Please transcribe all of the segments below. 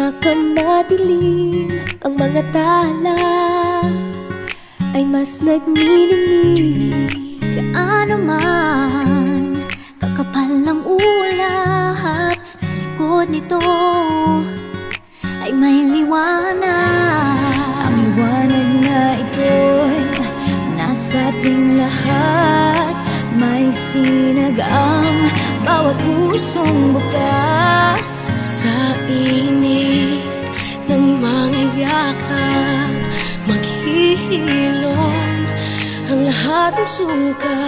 pinakamadilim ang mga tala ay mas nagniningning. Gaano man kakapal ang ulap, sa likod nito ay may liwanag. Ang liwanag na ito'y nasa ating lahat. May sinag ang bawat pusong bukas. Sa init ng mga yakap, maghihilom ang lahat ng suka.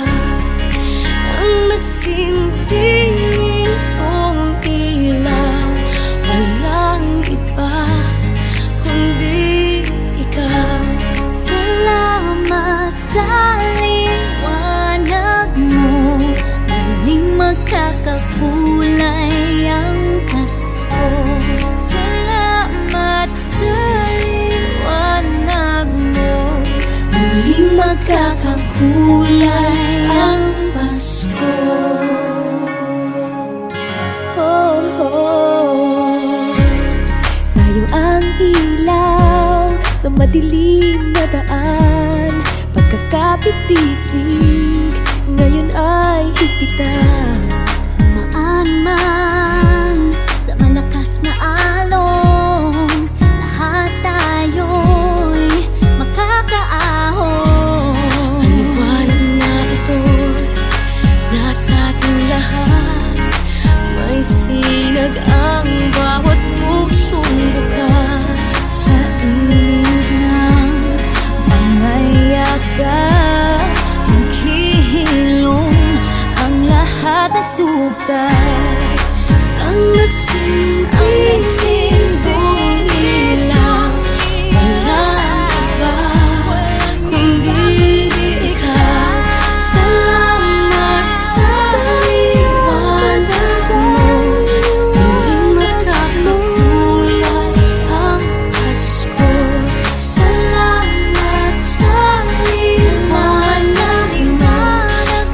Ang nagsinting itong ilaw, walang iba kundi ikaw. Salamat sa liwanag mo, muling magkakakulay ang Pasko. Salamat sa liwanag mo, Muling magkakakulay ang Pasko. oh, oh. Tayo ang ilaw sa madilim na daan. Pagkakapitisig ngayon ay higpitan. Maan man sa malakas na alon, lahat tayo'y makakaahon. Ang liwanag na ito'y nasa ating lahat. May sinag ang bawat pusong bukas. Sa init ng mga yakap, maghihilom ang lahat ng sukat. Ang nagsinting ilaw, walang iba kundi ikaw. Salamat sa liwanag mo, muling magkakakulay ang Pasko. Salamat sa liwanag mo,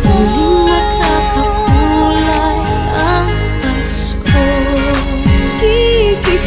muling magkakakulay ang Pasko. Kikis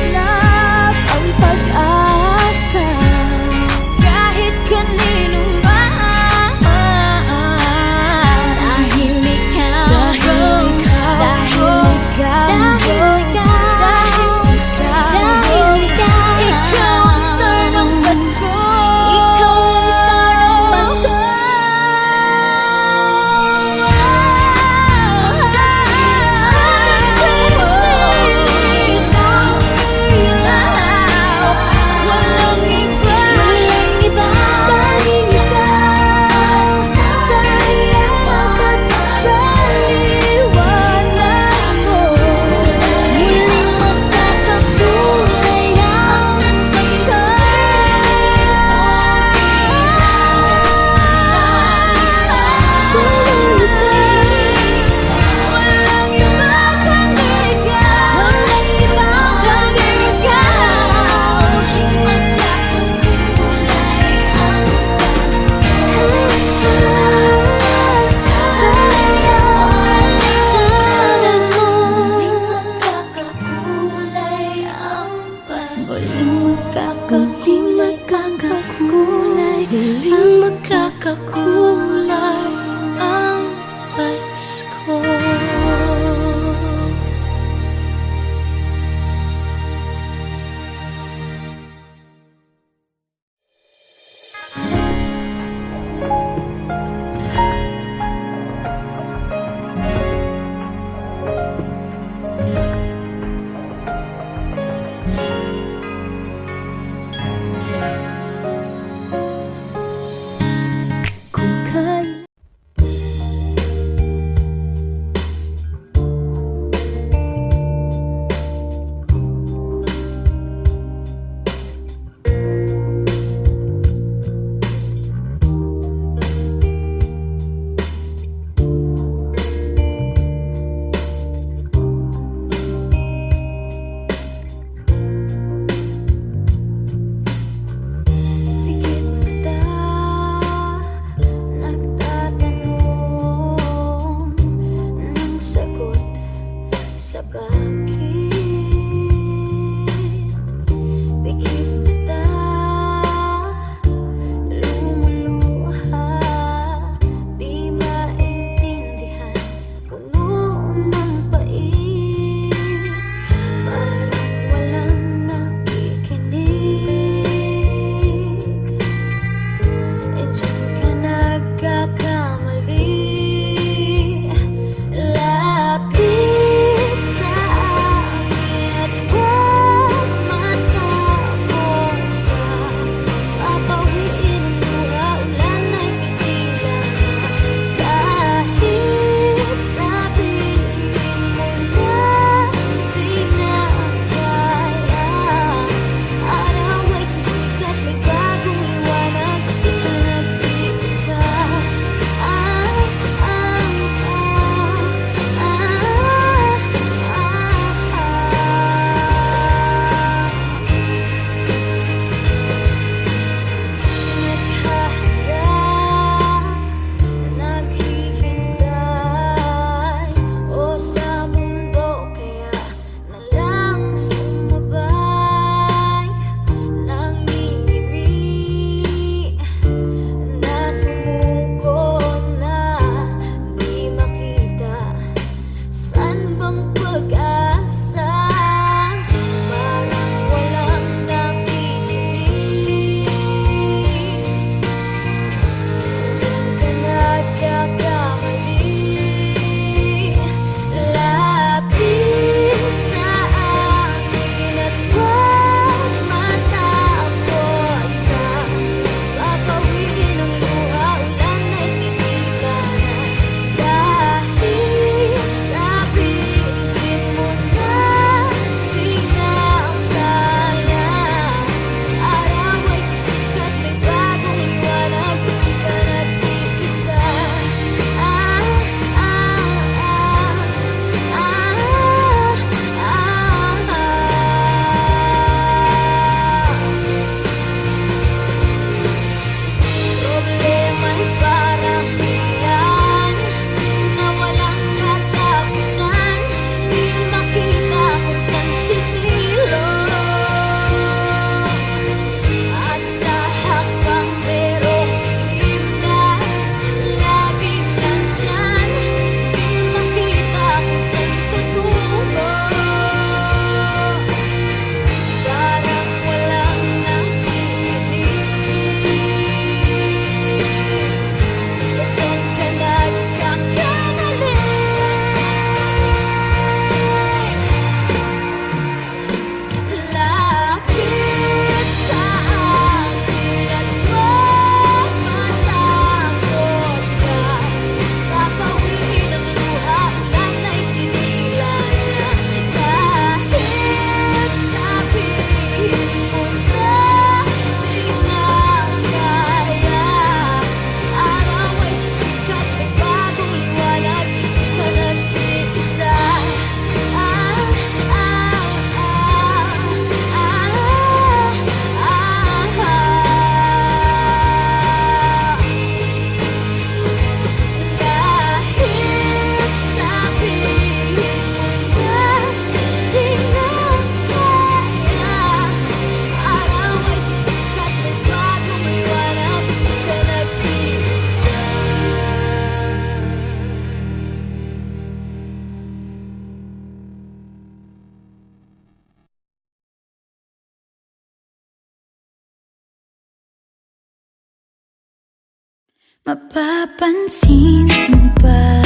Mapapansin mo ba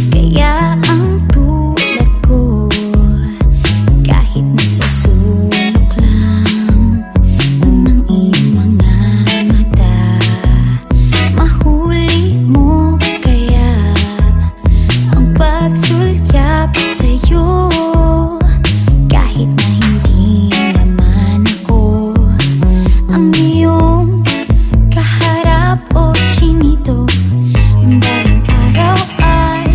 kaya ang tulad ko, kahit nasa sulok lang ng iyong mga mata, mahuli mo kaya ang pagsulyap sa'yo, kahit na hindi naman ako ang iyong kaharap o chinito. Balang araw ay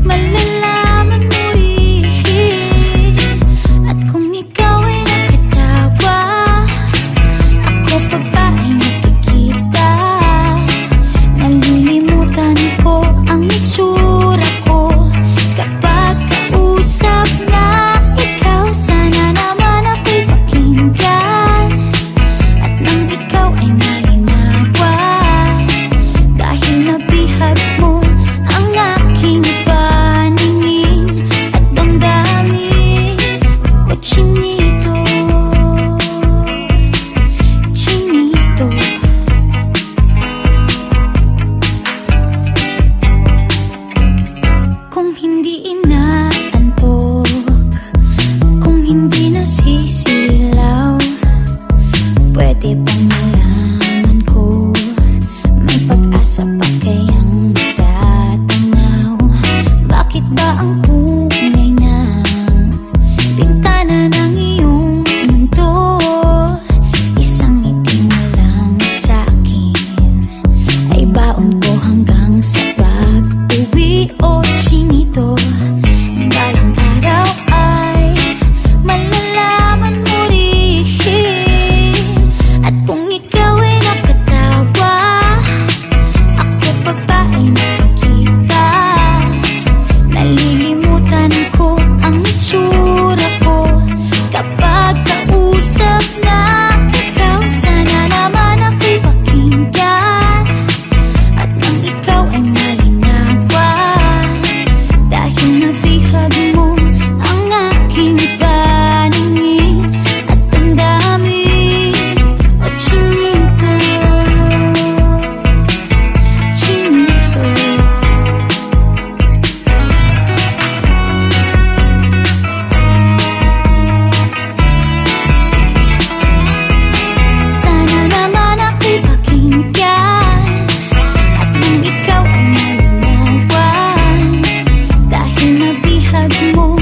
malalaman mo rin, at kung ikaw ay nakatawa, ako pa ba ay nakikita? Nalilimutan ko ang itsura ko kapag kausap na ikaw. Sana naman ako'y pakinggan, at nang ikaw ay malinawan, dahil nabihag mo ang aking paningin at damdamin. O chinito, chinito, kung hindi inaantok, kung hindi nasisilaw, pwede bang malaman ko may pag-asa pa kayang matatanaw? Bakit ba ang pungay ng bintana ng iyong mundo isang ngiti mo lang sa'kin ay baon ko hanggang sa pag-uwi? O chinito, balang araw ay malalaman mo rin, at kung ikaw ay nakatawa, ako pa ba ay nakikita? Nalilimutan ko ang itsura ko kapag kausap na ikaw. Sana naman ako'y pakinggan, at nang ikaw ay malinawan, dahil nabihag mo ang aking paningin at damdamin. O chinito, chinito, sana naman ako'y pakinggan, at nang ikaw ay malinawan, dahil nabihag mo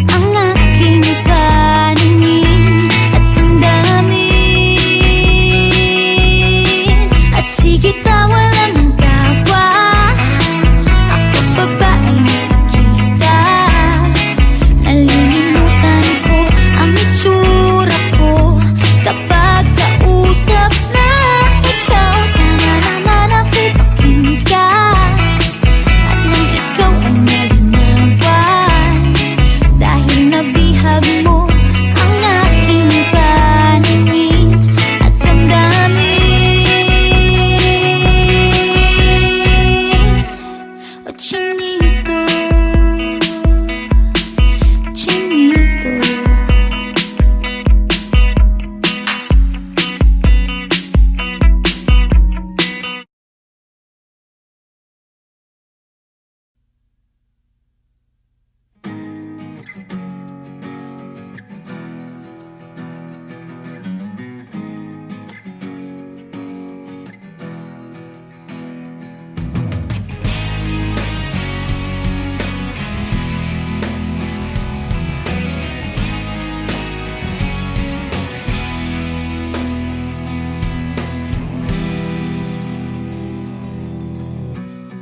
ang aking paningin at damdamin. Sige, tawa lang ang gawa, ako pa ba ay nakikita? Nalilimutan ko ang itsura ko kapag kausap na ikaw. Sana naman ako'y pakinggan, at nang ikaw ay malinawan, dahil nabihag mo ang aking paningin at damdamin. O chinito, chinito,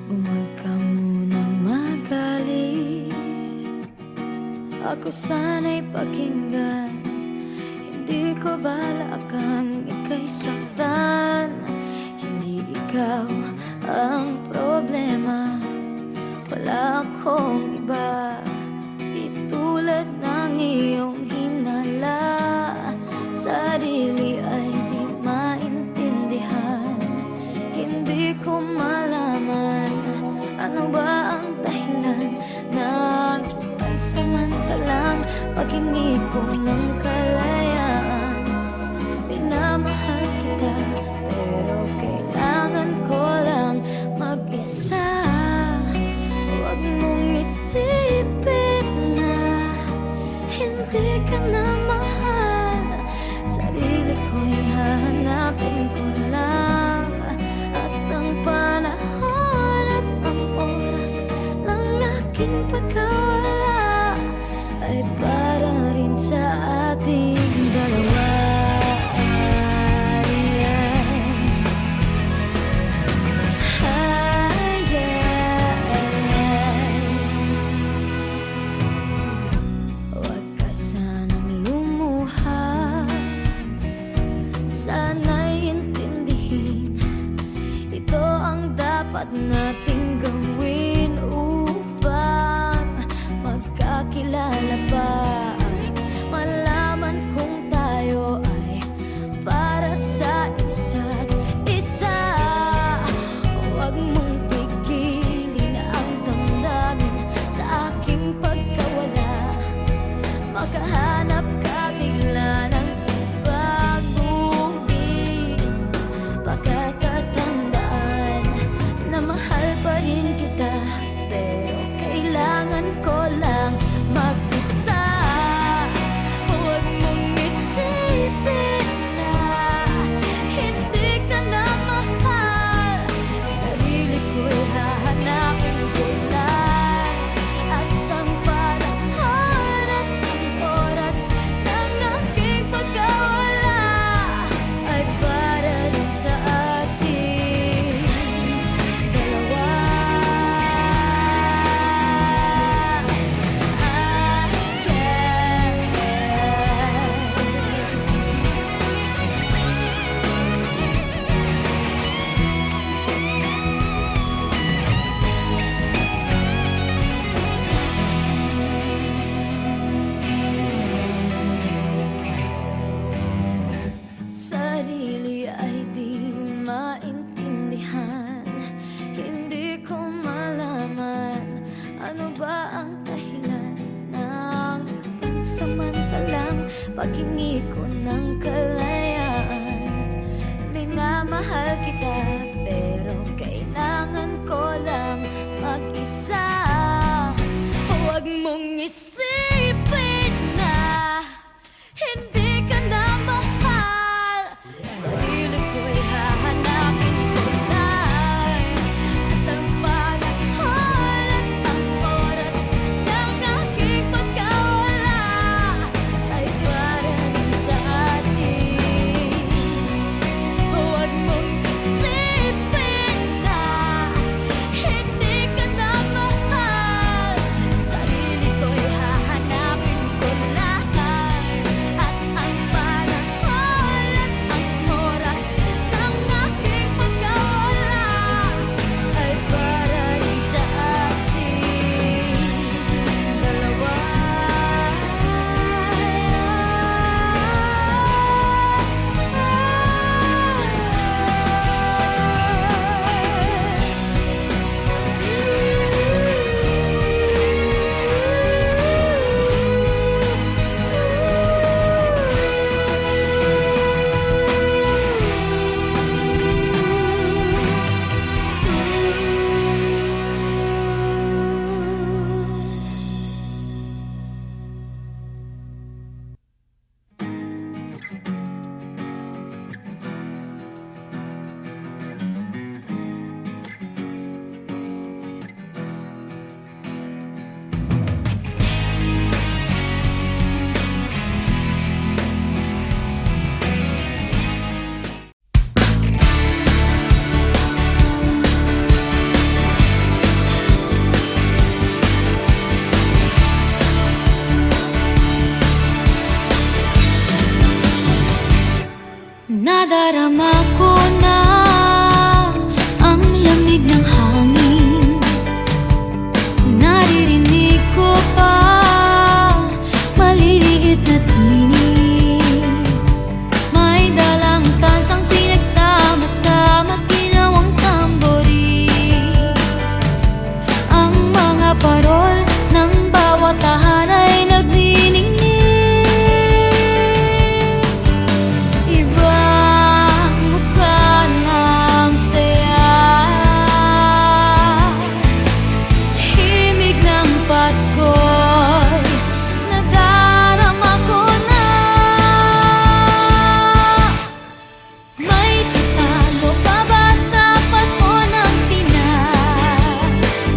huwag ka munang magalit, ako sana'y pakinggan. Hindi ko balakang ika'y saktan, hindi ikaw ang problema. Wala akong iba, di tulad ng iyong hinala. Sarili ay di maintindihan, hindi ko malaman ano ba ang dahilan ng pansamantalang paghingi ko ng kalayaan. Minamahal kita, pero kailangan ko lang aking pagkawala ay para rin sa ating dalawa. Huwag ka sanang lumuha, sana'y intindihin, ito ang dapat nating gawin upang magkakilala pa at malaman kung tayo ay para sa isa't isa. Huwag mong pigilin ang damdamin sa aking pagkawala, makahanap ka bigla ng ibang ngunit pagkakatandaan na mahal pa rin kita, pero kailangan ko lang mag-isa. Huwag mong isipin na hindi ka na mahal, sarili ko'y hahanapin ko lang, at ang panahon at ang oras ng aking pagkawala ay para rin sa ating dalawa. Sarili ay di maintindihan, hindi ko malaman ano ba ang dahilan ng pansamantalang paghingi ko ng kalayaan. Minamahal kita, pero kailangan ko lang mag-isa. Huwag mong isipin na hindi ka na mahal, sarili ko'y hahanapin ko lang, at ang panahon at ang oras ng aking pagkawala ay para rin sa atin. Huwag mong isipin na hindi ka na mahal, sarili ko'y hahanapin ko lang, at ang panahon at ang oras ng aking pagkawala ay para rin sa ating dalawa. Nadarama ko na ang lamig ng hangin, naririnig ko pa maliliit na tinig, may dalang tansang pinagsama-sama, ginawang tamborin. Ang mga parol ng bawat tahan ay nagniningning. Ibang mukha ng saya, himig ng Pasko'y nadarama ko na. May tatalo pa ba sa Pasko ng Pinas?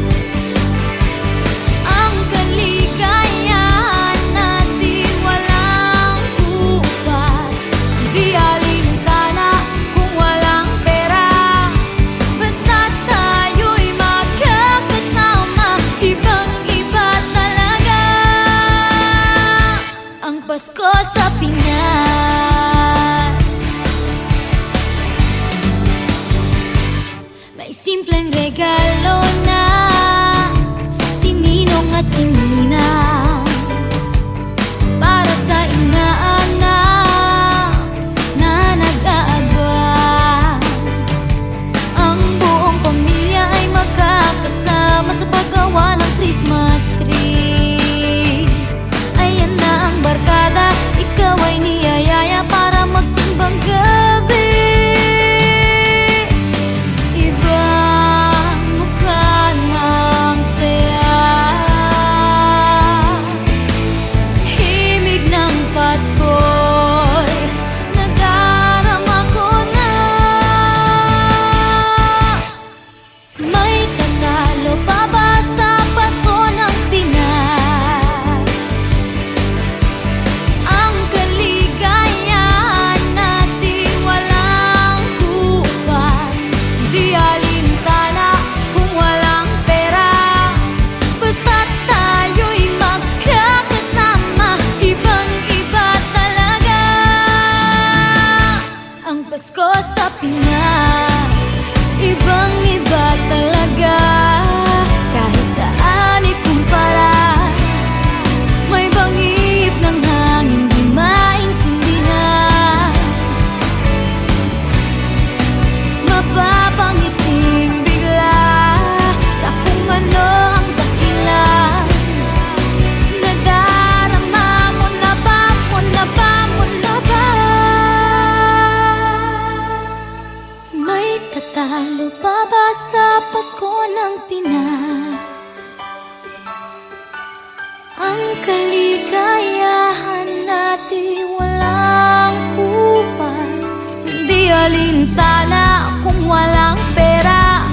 alintana kung walang pera.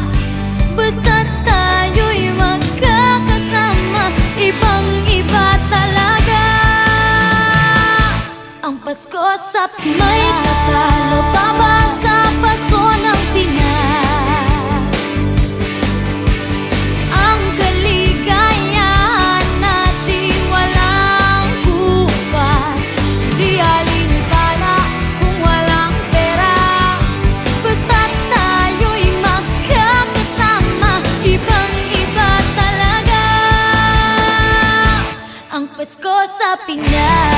Basta't tayo'y magkakasama, ibang-iba talaga ang Pasko sa Pinas. May katalo pa ba sa Pasko ng Pinas? Ang kaligayahan natin walang bukas. Di alintana kung walang pera. Basta't tayo'y magkakasama, ibang-iba talaga ang Pasko sa Pinas.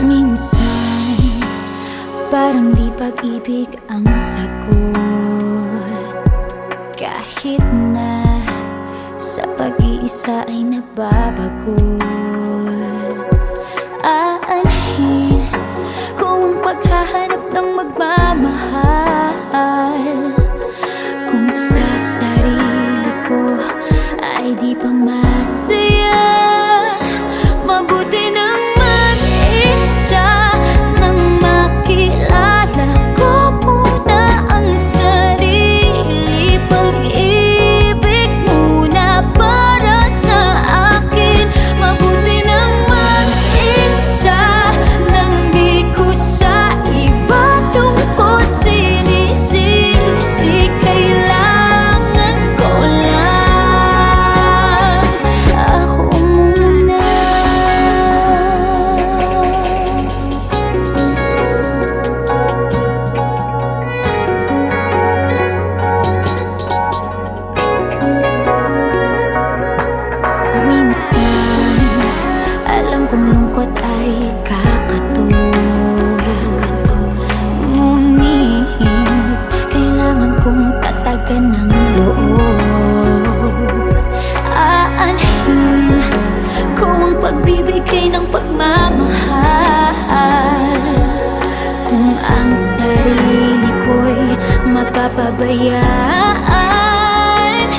Minsan, parang di pag-ibig ang sagot. Kahit na sa pag-iisa ay nababagot. Aanhin ko ang paghahanap ng magmamahal. Kung sa sarili ko ay di pa masaya, mabuti nang ng loob. Aanhin ko ang pagbibigay ng pagmamahal. Kung ang sarili ko'y mapapabayaan,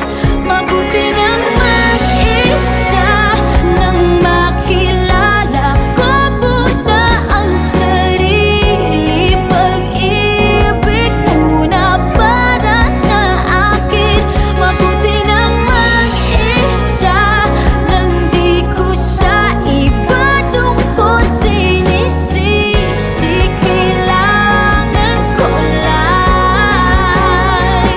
mabuti nang mag-isa nang makilala ko muna ang sarili. Pag-ibig muna para sa akin, mabuti nang mag-isa nang di ko siya iba tungkol sinisisi. Kailangan ko lang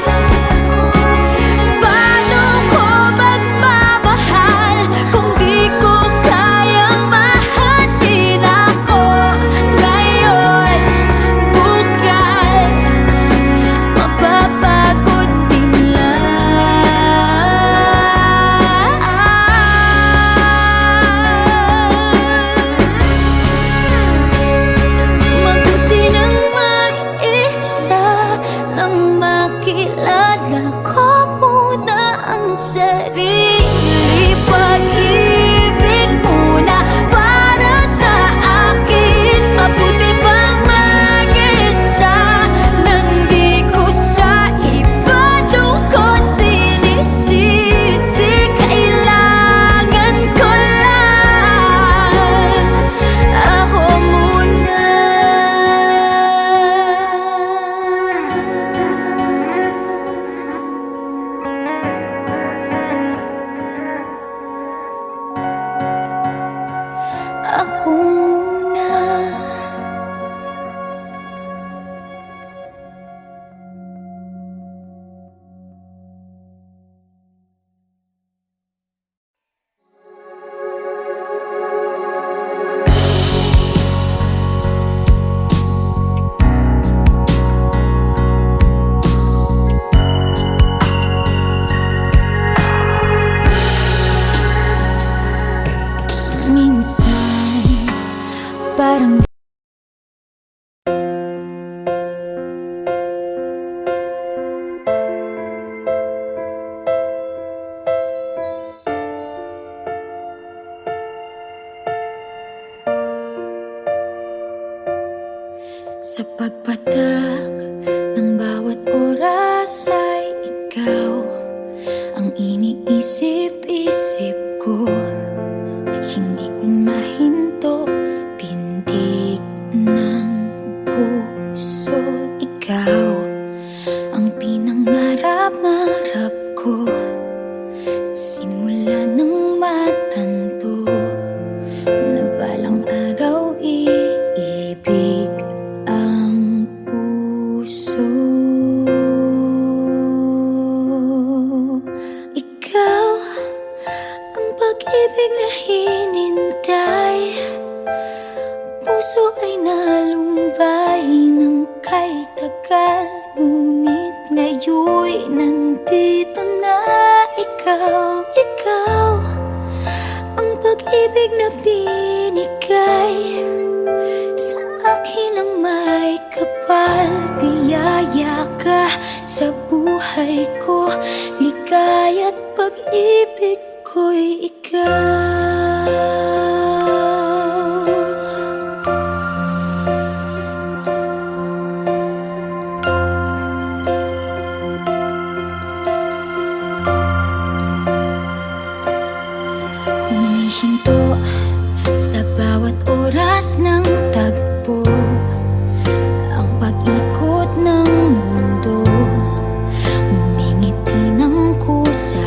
Sa pagpatak ng bawat oras ay ikaw ang iniisip-isip ko. Hindi ko mahinto, pintig ng puso. Ikaw ang pinangarap-ngarap ko, simula ng matanto na balang araw iibig ang puso. Ikaw ang pag-ibig na hinintay, puso ay nalumbay ng kay tagal. Ngunit ngayon'y nandito na ikaw. Ikaw ang pag-ibig na binigay sa akin ang may kapal. Biyaya ka sa buhay ko, ligaya't pag-ibig ko'y ikaw. Humihinto sa bawat oras ng tagpo, ang pag-ikot ng mundo, umingiti ng kusa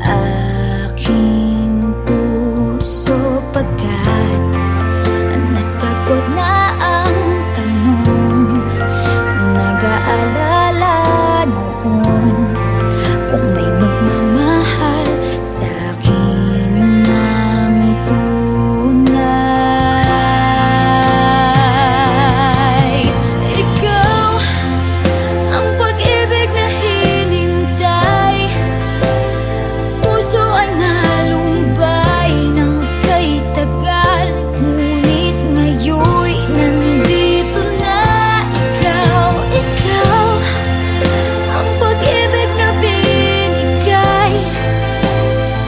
aking puso. Pagkat nasagot na ang tanong, nag-aalala noon kung may magmamahal sa akin ng tunay. Ikaw ang pag-ibig na hinintay, puso ay nalumbay ng kay tagal. Ngunit ngayon'y nandito na ikaw. Ikaw ang pag-ibig na binigay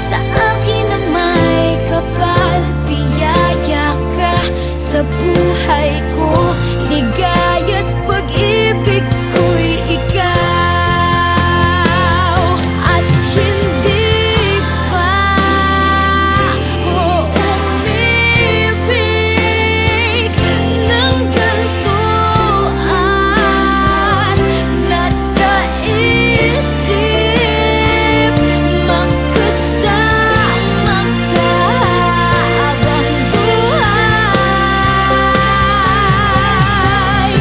sa akin ang may kapal. Biyaya ka sa buhay ko, ligaya't pag-ibig ko'y ikaw. At hindi pa ako umibig ng ganito, at nasa isip magkasama ka habang buhay.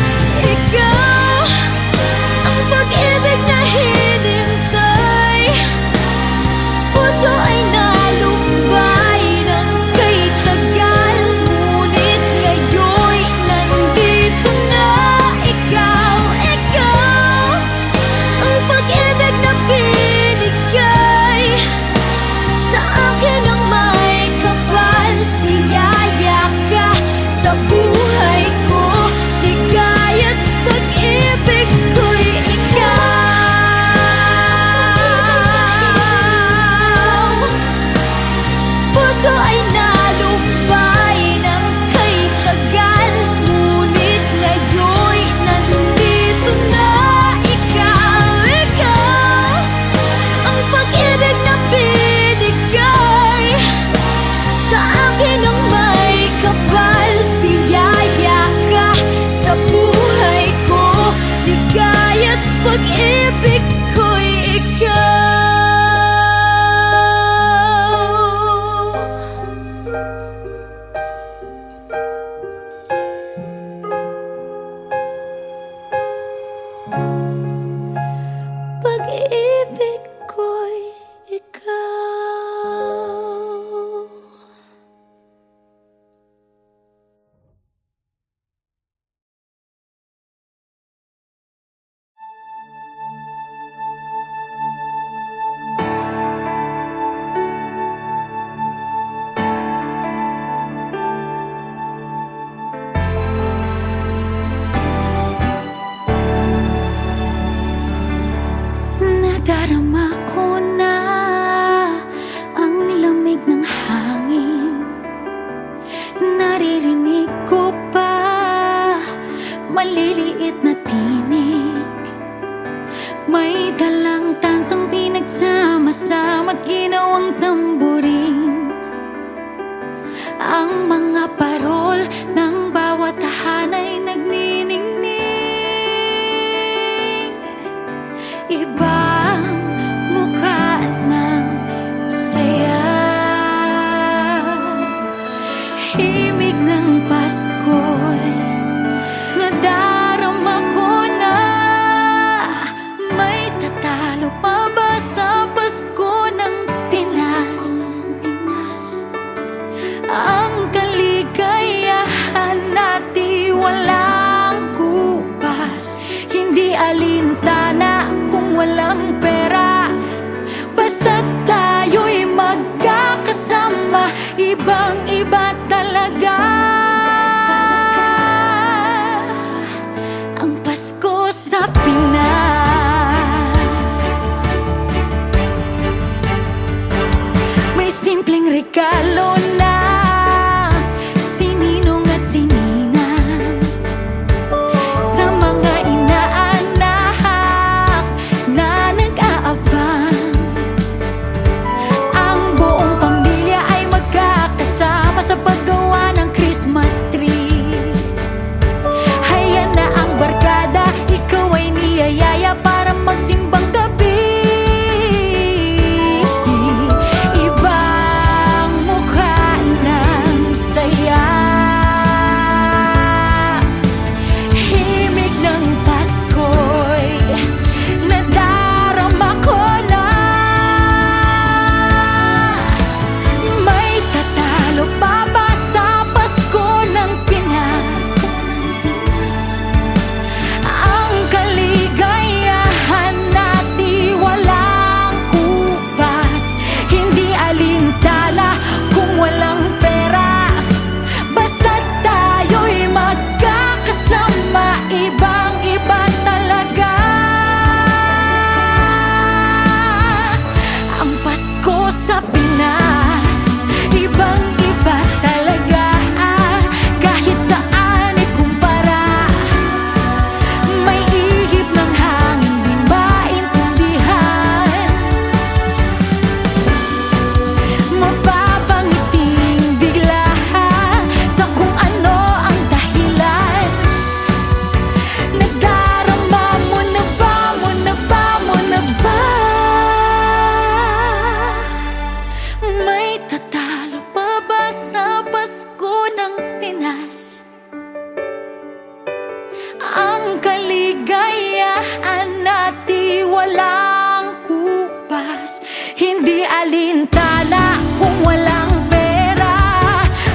maliliit na tinig, may dalang tansang pinagsama-sama't ginawang tamburin. Ang mga parol ng bawat tahanay nagniningning. Ibang mukha ng saya, himig ng Pasko'y nadarama ko na. May tatalo pa ba sa Pasko ng Pinas? Ang kaligayahan natin walang kupas, hindi alintana kung walang pera. Basta tayo'y magkakasama, ibang-iba talaga ang Pasko sa Pinas. May simpleng regalo na sininong at sininang, sa mga inaanak na nag-aabang. Ang buong pamilya ay magkakasama sa paggawa ng Christmas tree. Haya na ang barkada, ikaw ay niyayaya para magsimbang gabi. Ibang mukha ng saya, himig ng Pasko'y nadarama ko na. May tatalo pa ba sa Pasko ng Pinas? Ang kaligayahan natin walang kupas, hindi alintala kung walang pera. Basta tayo'y magkakasama, ibang-iba talaga ang Pasko sa Pinas. Ibang-iba talaga, kahit saan ikumpara. May ihip ng hangin di maintindihan, mapapangiting bigla sa kung ano ang dahilan. Nadarama mo na ba, mo na ba, mo na ba? May tatalo pa ba sa Pasko ng Pinas? Ang kaligayahan natin walang kupas, hindi alintana kung walang pera.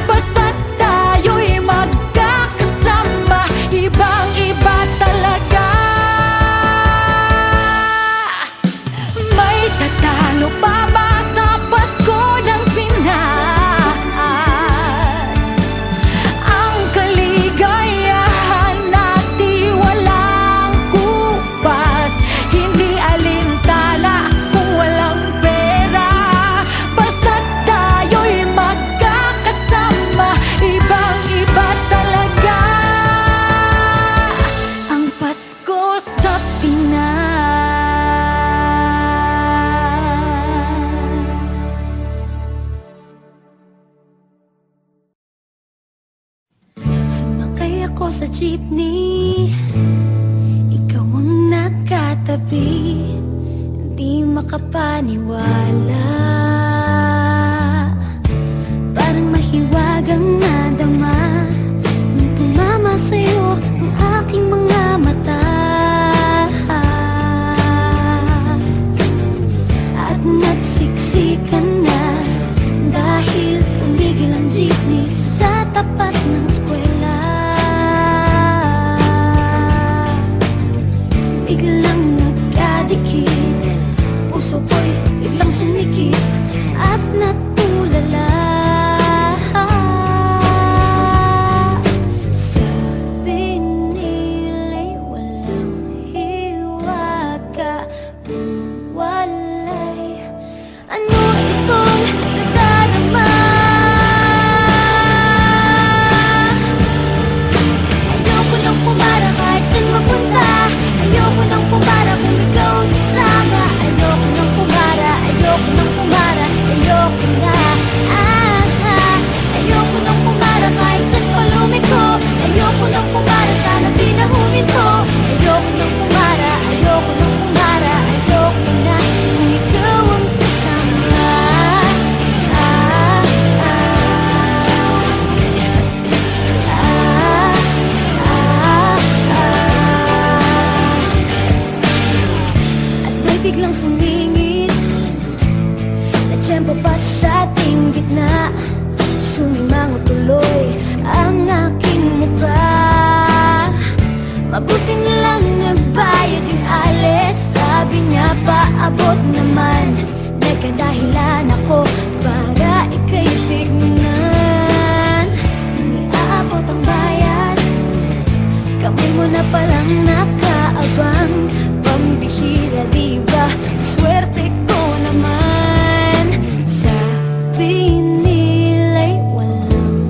Basta tayo'y magkakasama, ibang-iba talaga. May tatalo pa ba sa Pasko ng Pinas? Ang kaligayahan natin walang kupas, hindi alintana kung walang pera. Basta tayo'y magkakasama, ibang-iba talaga ang Pasko sa Pinas. Sumakay ako sa jeepney, ikaw ang nakatabi, hindi makapaniwala. Parang mahiwagang nadama nung tumama sa'yo ang aking mga mata. At nagsiksikan na dahil tumigil ang jeepney sa tapat ng eskwela. Biglang nagkadikit, puso ko'y biglang sumikip. na palang nakaabang. Pambihira diba, swerte ko naman. Sabi nila'y walang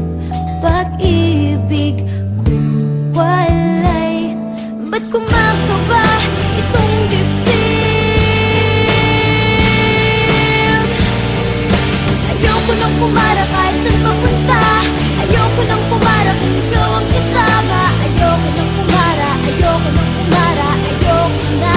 pag-ibig kung walay. Ba't kumakaba itong dibdib? Ayoko nang pumara kahit saan papunta. Ayoko nang pumara kung ikaw ang kasama. Ayoko nang pumara, ayoko nang pumara, ayoko na.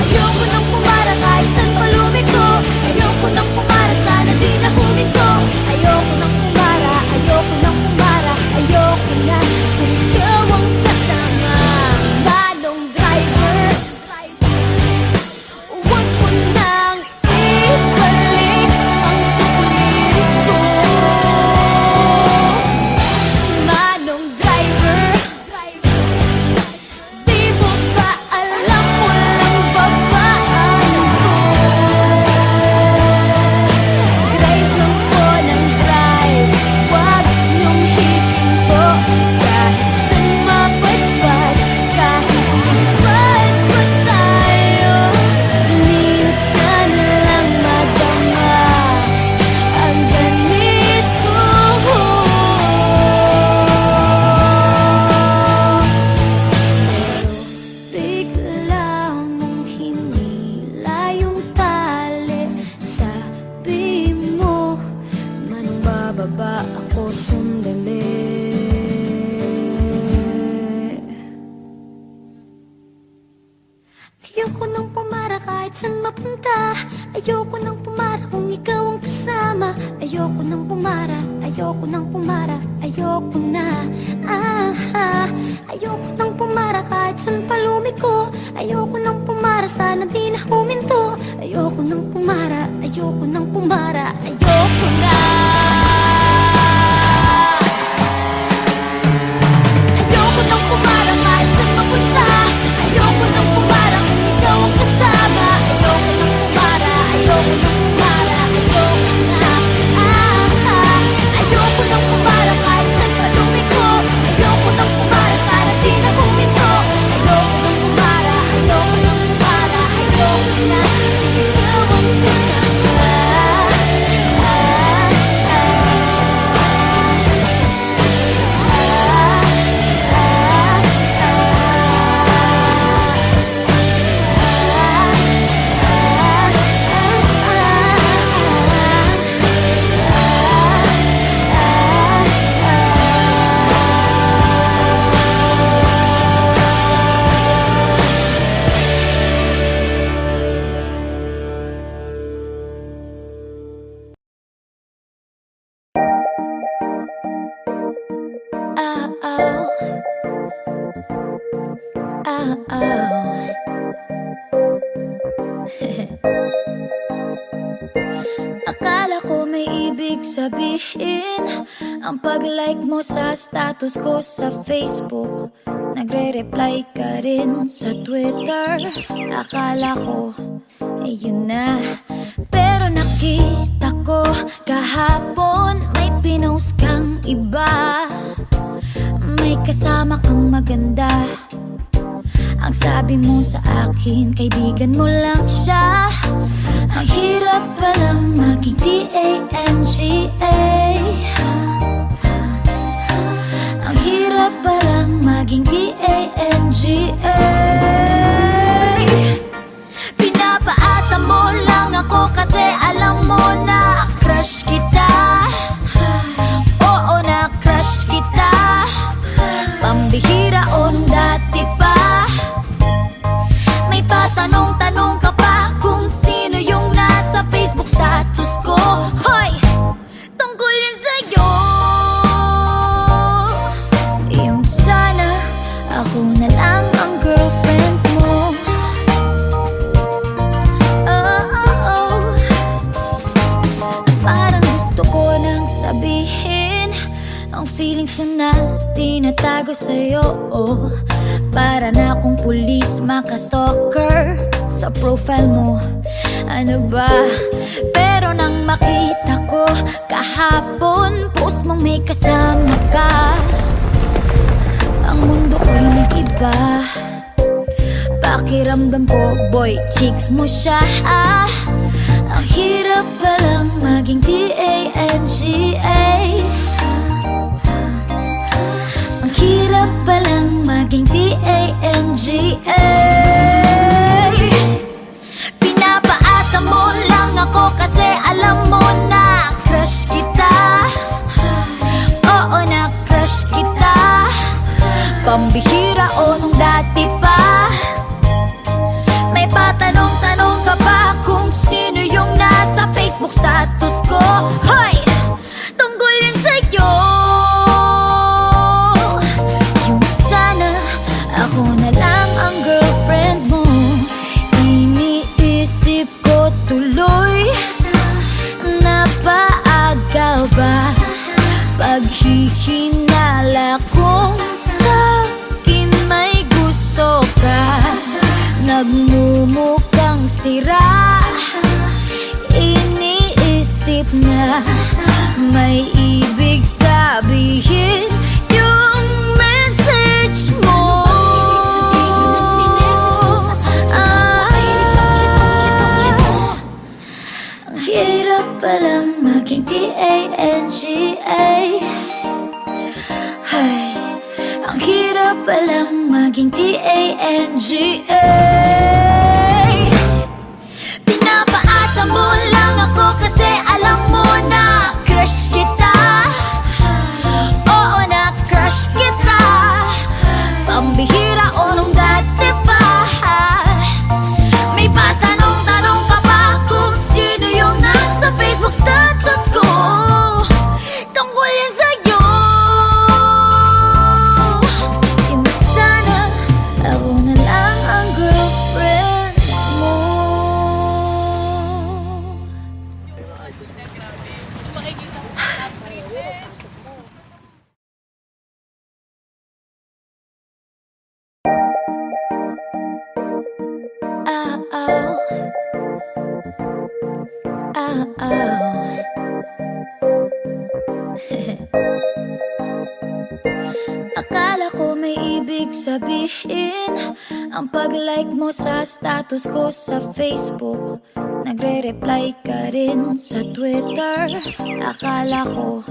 Ayoko nang pumara kahit saan palumiko. Ayoko nang pumara, sana di na huminto. Ayoko nang pumara, ayoko nang pumara, ayoko na. Kung ikaw ang kasama, manong driver, huwag mo nang ibalik ang sulit ko. Manong driver, di mo ba alam walang babaan ko? Drive lang po ng drive, huwag niyong hihinto. Kahit saan mapadpad, kahit lipad pa tayo, minsan lang madama ang ganito. Bigla mong hinila yung tali. Sabi mo, manong bababa ako sandali. Ayoko nang pumara kahit saan mapunta. Ayoko nang pumara kung ikaw ang kasama. Ayoko nang pumara, ayoko nang pumara, ayoko na. Ayoko nang pumara kahit saan palumiko. Ayoko nang pumara, sana di na huminto. Ayoko nang pumara, ayoko nang pumara, ayoko na. Ayoko nang pumara kahit saan mapunta. Ayoko nang pumara kung ikaw ang kasama. Ayoko nang pumara, ayoko nang pumara, ayoko na. Ayoko nang pumara kahit saan palumiko. Ayoko nang pumara, sana di na huminto. Ayoko nang pumara, ayoko nang pumara, ayoko na. Ikaw ang kasama. Akala ko may ibig sabihin ang pag-like mo sa status ko sa Facebook. Nagre-reply ka rin sa Twitter. Akala ko, yun na. Pero nakita ko kahapon may pinost kang iba. May kasama kang maganda. Ang sabi mo sa akin, kaibigan mo lang siya. Ang hirap palang maging D-A-N-G-A. Ang hirap palang maging D-A-N-G-A. Pinapaasa mo lang ako kasi alam mo na crush kita. Oo, na crush kita. Pambihira o nung dati pa. May patanong-tanong ka pa kung sino yung nasa Facebook status ko. Hoy! Tungkol yun sa'yo. Yung sana ako na lang ang girlfriend mo. Parang gusto ko nang sabihin ang feelings ko na tinatago sa'yo. Para na akong pulis maka-stalker sa profile mo. Ano ba? Pero nang makita ko kahapon post mong may kasama ka, ang mundo ba? Pakiramdam ko, boy, chicks mo siya. Ang hirap palang maging T-A-N-G-A. Ang hirap palang maging T-A-N-G-A. Pinapaasa mo lang ako kasi alam mo na crush kita. Oo, na crush kita. Pambihira o nung dati pa. May patanong-tanong ka ba kung sino yung nasa Facebook status ko? Hoy! Tungkol yun sa'yo. Yung sana ako na lang ang girlfriend mo. Iniisip ko tuloy, napaaga ba? Paghihinala kung sa'kin may gusto ka. Nagmumukhang sira. Iniisip na may ibig sabihin yung message mo. Ang hirap palang maging T-A-N-G-A. Ay, ang hirap palang maging T-A-N-G-A. Pinapaasa mo lang ako kasi alam mo na crush kita. Oo, na crush kita. Pambihira o nung dati pa. May patanong-tanong ka ba kung sino yung nasa Facebook status ko? Tungkol yan sa'yo. Yung sana ako na lang ang girlfriend mo. Akala ko may ibig sabihin ang pag-like mo sa status ko sa Facebook. Nagre-reply ka rin sa Twitter. Akala ko,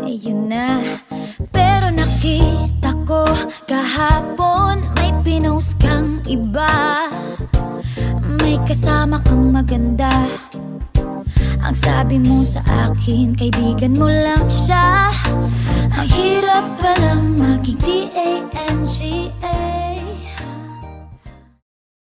yun na. Pero nakita ko kahapon may pinost kang iba. May kasama kang maganda. Ang sabi mo sa akin, kaibigan mo lang siya. Ang hirap palang maging T-A-N-G-A.